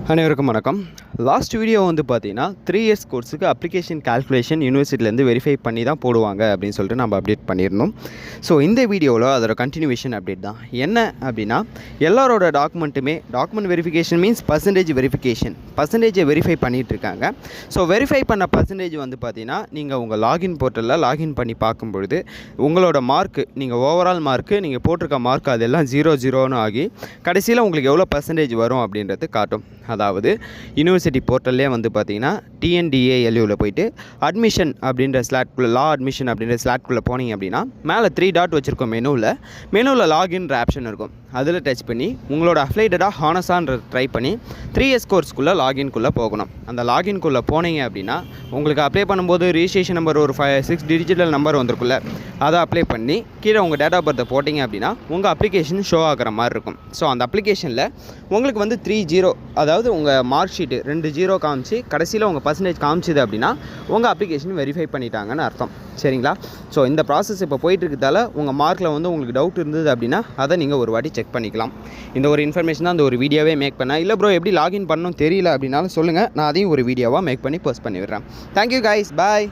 அனைவருக்கும் வணக்கம். Last video வந்து பார்த்தீங்கன்னா 3 இயர்ஸ் கோர்ஸுக்கு அப்ளிகேஷன் கால்குலேஷன் யூனிவர்சிட்டிலேருந்து வெரிஃபை பண்ணி தான் போடுவாங்க அப்படின்னு சொல்லிட்டு நம்ம அப்டேட் பண்ணியிருந்தோம். ஸோ இந்த வீடியோவில் அதோட கண்டினியூவேஷன் அப்டேட் தான். என்ன அப்படின்னா, எல்லாரோட டாக்குமெண்ட் வெரிஃபிகேஷன் மீன்ஸ் பர்சன்டேஜை வெரிஃபை பண்ணிகிட்டு இருக்காங்க. ஸோ வெரிஃபை பண்ண பர்சன்டேஜ் வந்து பார்த்தீங்கன்னா, நீங்கள் உங்கள் லாகின் போர்ட்டலில் லாகின் பண்ணி பார்க்கும்பொழுது உங்களோட மார்க்கு, நீங்கள் ஓவரால் மார்க்கு, நீங்கள் போட்டிருக்க மார்க் அதெல்லாம் 0 ஆகி கடைசியில் உங்களுக்கு எவ்வளோ பர்சன்டேஜ் வரும் அப்படின்றது காட்டும். அதாவது யூனிவர்சிட்டி போர்ட்டல்லே வந்து பார்த்தீங்கன்னா TNDALUவில் போய்ட்டு அட்மிஷன் அப்படின்ற ஸ்லாட்குள்ளே, லா அட்மிஷன் அப்படின்ற ஸ்லாட்குள்ளே போனீங்க அப்படின்னா மேலே 3 டாட் வச்சுருக்கோம். மெனுவில் லாகின்ற ஆப்ஷன் இருக்கும். அதில் டச் பண்ணி உங்களோட அஃப்ளைடடாக ஹானஸான்ற ட்ரை பண்ணி 3 இயர்ஸ் கோர்ஸ்க்குள்ளே லாகின்குள்ளே போகணும். அந்த லாகின்குள்ளே போனீங்க அப்படின்னா உங்களுக்கு அப்ளை பண்ணும்போது ரிஜிஸ்ட்ரேஷன் நம்பர் ஒரு 6 டிஜிட்டல் நம்பர் வந்திருக்குல்ல, அதை அப்ளை பண்ணி கீழே உங்கள் டேட் ஆஃப் பர்த்தை போட்டிங்க அப்படின்னா உங்கள் அப்ளிகேஷன் ஷோ ஆகிற மாதிரி இருக்கும். ஸோ அந்த அப்ளிகேஷனில் உங்களுக்கு வந்து 3-0, அதாவது உங்கள் மார்க் ஷீட்டு 2-0 காமிச்சு கடைசியில் உங்கள் பர்சன்டேஜ் காமிச்சிது அப்படின்னா உங்கள் அப்ளிகேஷன் வெரிஃபை பண்ணிட்டாங்கன்னு அர்த்தம். சரிங்களா? ஸோ இந்த ப்ராசஸ் இப்போ போயிட்டுருக்கிறதால உங்கள் மார்க்கில் வந்து உங்களுக்கு டவுட் இருந்தது அப்படின்னா அதை நீங்கள் ஒரு வாட்டி செக் பண்ணிக்கலாம். இந்த ஒரு இன்ஃபர்மேஷன் தான் அந்த ஒரு வீடியோவே மேக் பண்ணேன். இல்லை ப்ரோ எப்படி லாகின் பண்ணணும் தெரியல அப்படின்னாலும் சொல்லுங்கள், நான் அதையும் ஒரு வீடியோவாக மேக் பண்ணி போஸ்ட் பண்ணி விடுறேன். தேங்க்யூ கைஸ், பாய்.